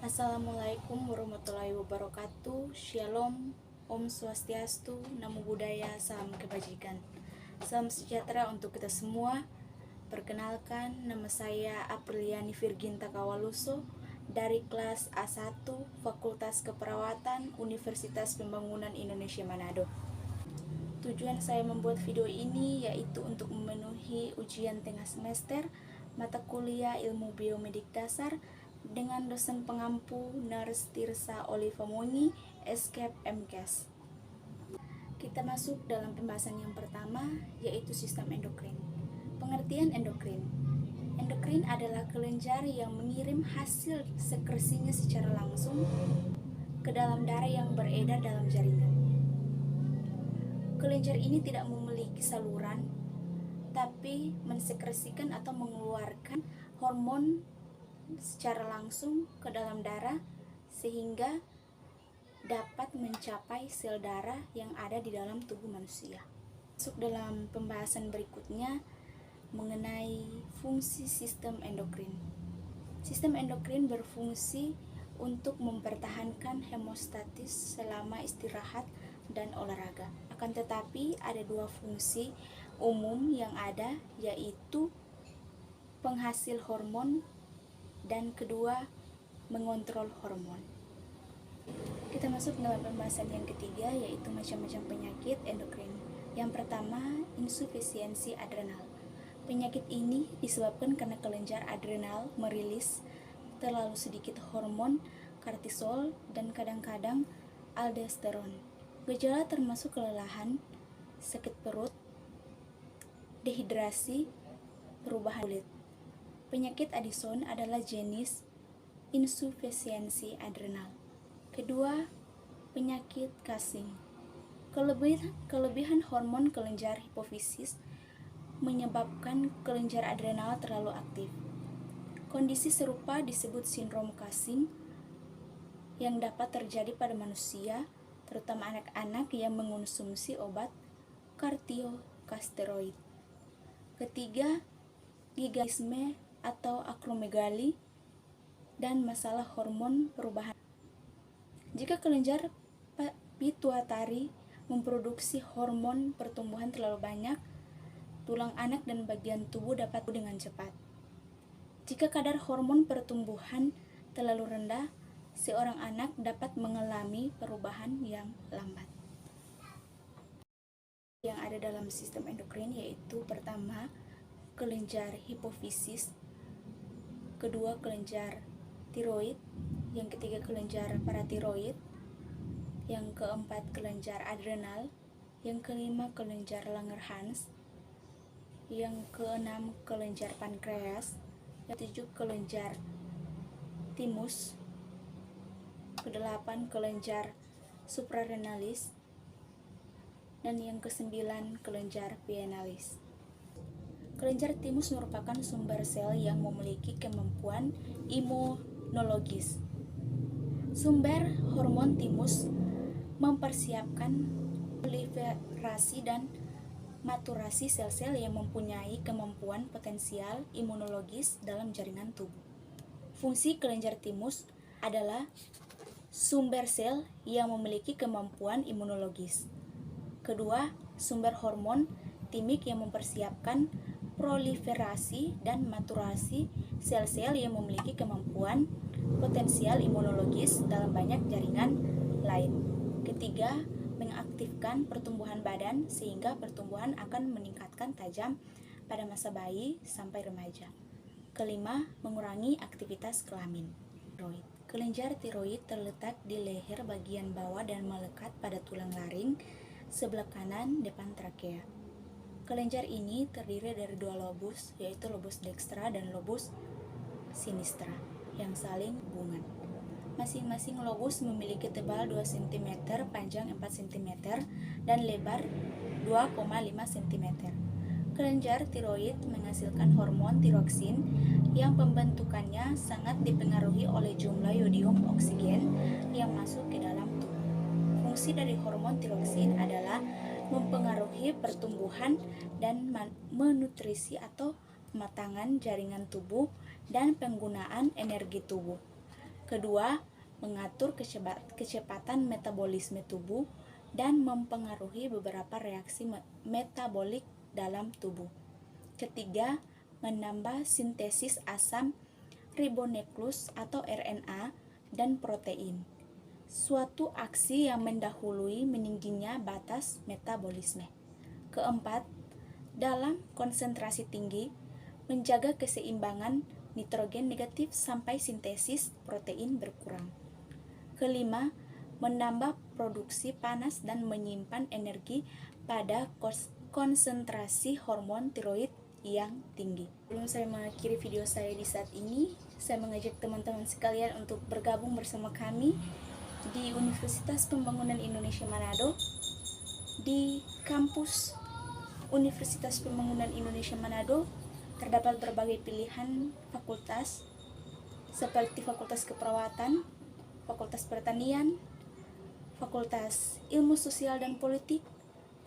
Assalamualaikum warahmatullahi wabarakatuh. Shalom, Om Swastiastu, Namo Buddhaya, salam kebajikan. Salam sejahtera untuk kita semua. Perkenalkan, nama saya Apriliani Virginta Kawaluso dari kelas A1 Fakultas Keperawatan Universitas Pembangunan Indonesia Manado. Tujuan saya membuat video ini yaitu untuk memenuhi ujian tengah semester mata kuliah Ilmu Biomedik Dasar dengan dosen pengampu Nurse Tirsa Oliva Moni, Escape MKes. Kita masuk dalam pembahasan yang pertama, yaitu sistem endokrin. Pengertian endokrin. Endokrin adalah kelenjar yang mengirim hasil sekresinya secara langsung ke dalam darah yang beredar dalam jaringan. Kelenjar ini tidak memiliki saluran, tapi mensekresikan atau mengeluarkan hormon secara langsung ke dalam darah sehingga dapat mencapai sel darah yang ada di dalam tubuh manusia. Masuk dalam pembahasan berikutnya mengenai fungsi sistem endokrin. Sistem endokrin berfungsi untuk mempertahankan hemostatis selama istirahat dan olahraga. Akan tetapi ada dua fungsi umum yang ada, yaitu penghasil hormon dan kedua mengontrol hormon. Kita masuk dalam pembahasan yang ketiga, yaitu macam-macam penyakit endokrin. Yang pertama, insufisiensi adrenal. Penyakit ini disebabkan karena kelenjar adrenal merilis terlalu sedikit hormon kortisol dan kadang-kadang aldosteron. Gejala termasuk kelelahan, sakit perut, dehidrasi, perubahan kulit. Penyakit Addison adalah jenis insufisiensi adrenal. Kedua, penyakit Cushing. Kelebihan hormon kelenjar hipofisis menyebabkan kelenjar adrenal terlalu aktif. Kondisi serupa disebut sindrom Cushing yang dapat terjadi pada manusia, terutama anak-anak yang mengonsumsi obat kortikosteroid. Ketiga, gigantisme atau akromegali dan masalah hormon perubahan. Jika kelenjar pituitari memproduksi hormon pertumbuhan terlalu banyak, tulang anak dan bagian tubuh dapat dengan cepat. Jika kadar hormon pertumbuhan terlalu rendah, seorang anak dapat mengalami perubahan yang lambat. Yang ada dalam sistem endokrin yaitu pertama, kelenjar hipofisis, kedua kelenjar tiroid, yang ketiga kelenjar paratiroid, yang keempat kelenjar adrenal, yang kelima kelenjar Langerhans, yang keenam kelenjar pankreas, yang ketujuh kelenjar timus, kedelapan kelenjar suprarenalis, dan yang kesembilan kelenjar pienalis. Kelenjar timus merupakan sumber sel yang memiliki kemampuan imunologis. Sumber hormon timus mempersiapkan proliferasi dan maturasi sel-sel yang mempunyai kemampuan potensial imunologis dalam jaringan tubuh. Fungsi kelenjar timus adalah sumber sel yang memiliki kemampuan imunologis. Kedua, sumber hormon timik yang mempersiapkan proliferasi dan maturasi sel-sel yang memiliki kemampuan potensial imunologis dalam banyak jaringan lain. Ketiga, mengaktifkan pertumbuhan badan sehingga pertumbuhan akan meningkatkan tajam pada masa bayi sampai remaja. Kelima, mengurangi aktivitas kelamin. Tiroid. Kelenjar tiroid terletak di leher bagian bawah dan melekat pada tulang laring sebelah kanan depan trakea. Kelenjar ini terdiri dari dua lobus, yaitu lobus dextra dan lobus sinistra, yang saling hubungan. Masing-masing lobus memiliki tebal 2 cm, panjang 4 cm, dan lebar 2,5 cm. Kelenjar tiroid menghasilkan hormon tiroksin yang pembentukannya sangat dipengaruhi oleh jumlah yodium oksigen yang masuk ke dalam tubuh. Fungsi dari hormon tiroksin adalah mempengaruhi pertumbuhan dan menutrisi atau pematangan jaringan tubuh dan penggunaan energi tubuh. Kedua, mengatur kecepatan metabolisme tubuh dan mempengaruhi beberapa reaksi metabolik dalam tubuh. Ketiga, menambah sintesis asam ribonukleus atau RNA dan protein, suatu aksi yang mendahului meningginya batas metabolisme. Keempat, dalam konsentrasi tinggi, menjaga keseimbangan nitrogen negatif sampai sintesis protein berkurang. Kelima, menambah produksi panas dan menyimpan energi pada konsentrasi hormon tiroid yang tinggi. Sebelum saya mengakhiri video saya di saat ini, saya mengajak teman-teman sekalian untuk bergabung bersama kami di Universitas Pembangunan Indonesia Manado, di kampus Universitas Pembangunan Indonesia Manado terdapat berbagai pilihan fakultas seperti Fakultas Keperawatan, Fakultas Pertanian, Fakultas Ilmu Sosial dan Politik,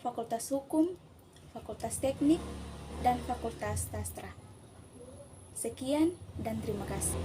Fakultas Hukum, Fakultas Teknik, dan Fakultas Sastra. Sekian dan terima kasih.